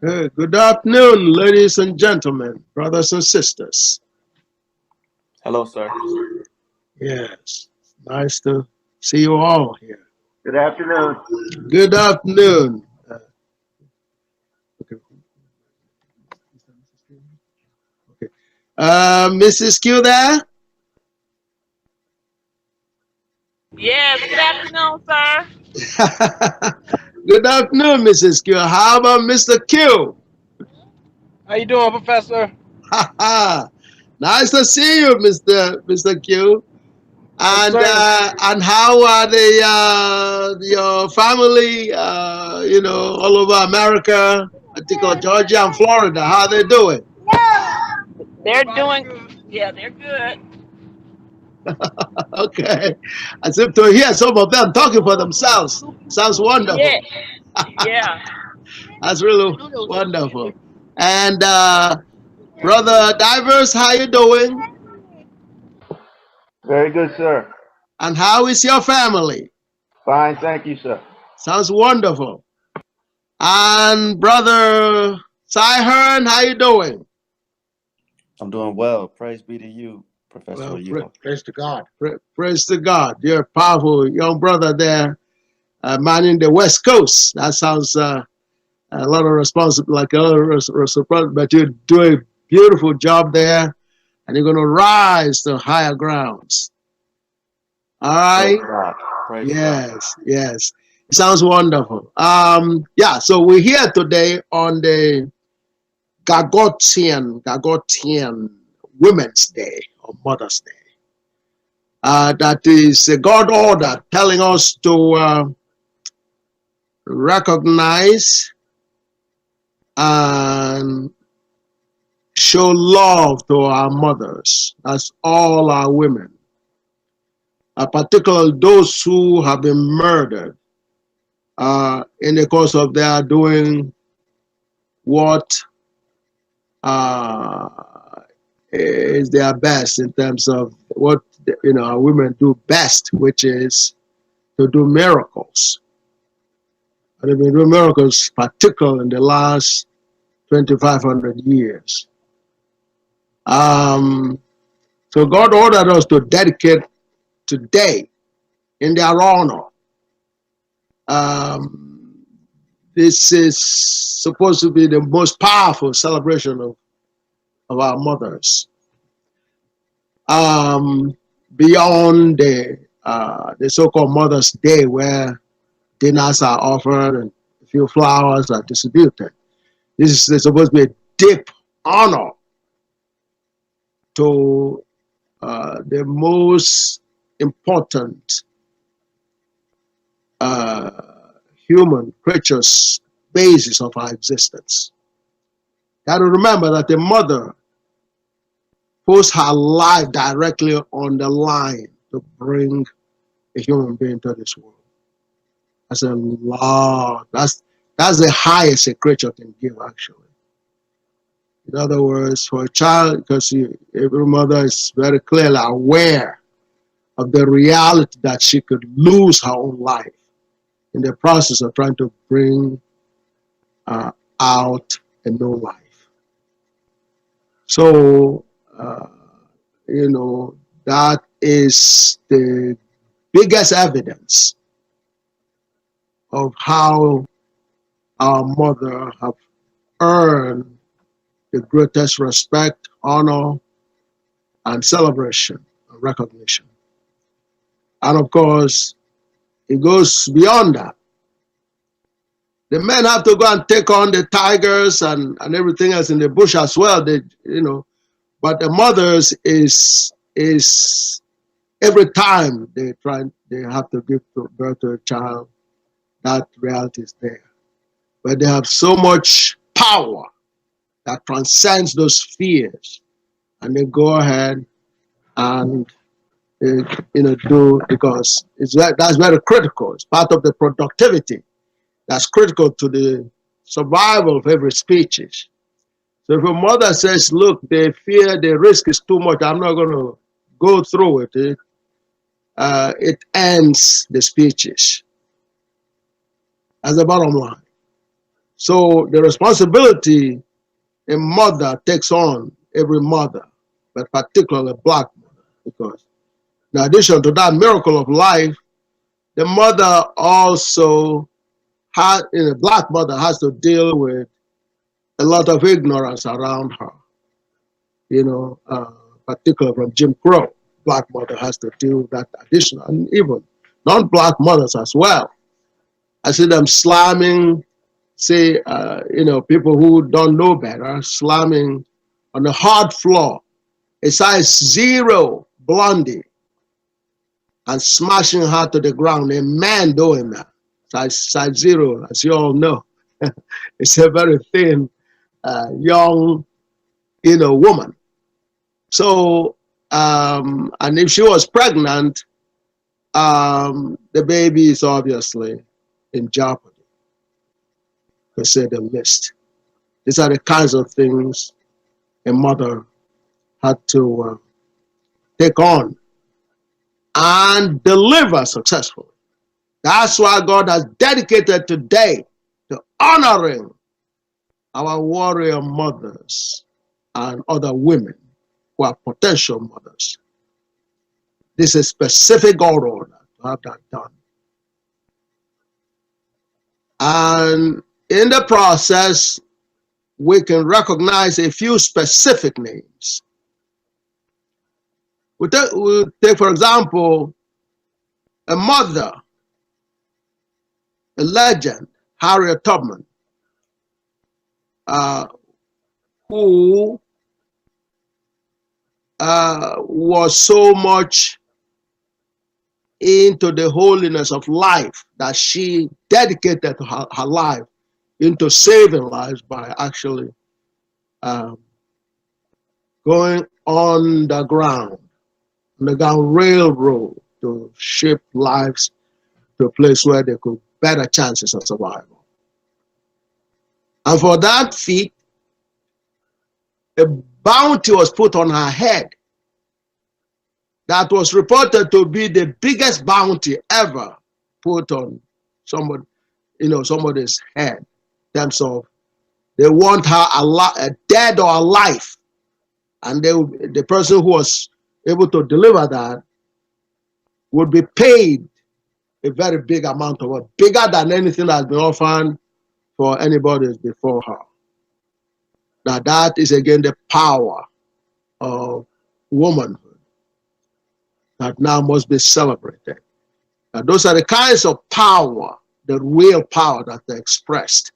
Good afternoon, ladies and gentlemen, brothers and sisters. Hello, sir. Yes, nice to see you all here. Good afternoon. Good afternoon. Okay. Okay. Mrs. Q there? Yes, good afternoon, sir. Good afternoon, Mrs. Q. How about Mr. Q? How you doing, Professor? Nice to see you, Mr. Q. Yes, sir. And how are the your family? All over America, particularly Georgia and Florida. How are they doing? They're Everybody's doing, good. yeah, they're good. Okay, as if to hear some of them talking for themselves. Sounds wonderful. Yeah, yeah. That's really wonderful. And brother Divers, how you doing? Very good, sir. And how is your family? Fine, thank you, sir. Sounds wonderful. And brother Sihern, how you doing? I'm doing well. Praise be to you, Professor Well, Yule. Praise to God. praise to God. You're a powerful young brother there, manning the West Coast. That sounds a lot of responsibility, like a lot of responsibility, but you're doing a beautiful job there, and you're going to rise to higher grounds. All Praise right? God. Praise God. Yes. It sounds wonderful. Yeah, so we're here today on the Gagutian Women's Day or Mother's Day. That is a God order telling us to recognize and show love to our mothers. That's all our women, particularly those who have been murdered in the course of their doing what uh, is their best in terms of what our women do best, which is to do miracles. And they've been doing miracles, particularly in the last 2,500 years. So God ordered us to dedicate today in their honor. This is supposed to be the most powerful celebration of our mothers. Beyond the so-called Mother's Day, where dinners are offered and a few flowers are distributed. This is supposed to be a deep honor to the most important human creatures basis of our existence. Got to remember that the mother puts her life directly on the line to bring a human being to this world. That's a lot. That's the highest a creature can give, actually. In other words, for a child, because every mother is very clearly aware of the reality that she could lose her own life in the process of trying to bring out a new life. So, that is the biggest evidence of how our mother have earned the greatest respect, honor, and celebration and recognition. And of course, it goes beyond that. The men have to go and take on the tigers and everything else in the bush as well. But the mothers is every time they have to give birth to a child, that reality is there. But they have so much power that transcends those fears, and they go ahead and do, because that's very critical. It's part of the productivity that's critical to the survival of every species. So if a mother says, look, they fear the risk is too much, I'm not going to go through it, it ends the species. That's the bottom line. So the responsibility a mother takes on, every mother, but particularly black mother, because in addition to that miracle of life, the mother also had, a black mother has to deal with a lot of ignorance around her, particularly from Jim Crow. Black mother has to deal with that additional, and even non-black mothers as well. I see them slamming, say, people who don't know better, slamming on the hard floor, a size 0 blondie, and smashing her to the ground. A man doing that, size 0, as you all know. It's a very thin, young, woman. So, and if she was pregnant, the baby is obviously in jeopardy, to say the least. These are the kinds of things a mother had to take on and deliver successfully. That's why God has dedicated today to honoring our warrior mothers and other women who are potential mothers. This is specific God order to have that done. And in the process, we can recognize a few specific names. We'll take, for example, a mother, a legend, Harriet Tubman, who was so much into the holiness of life that she dedicated her life into saving lives by actually going underground railroad to ship lives to a place where they could better chances of survival. And for that feat, a bounty was put on her head that was reported to be the biggest bounty ever put on somebody's head, in terms of they want her dead or alive, and the person who was able to deliver that would be paid a very big amount of money, bigger than anything that has been offered for anybody before her. Now that is again the power of womanhood that now must be celebrated. Now those are the kinds of power, the real power that they expressed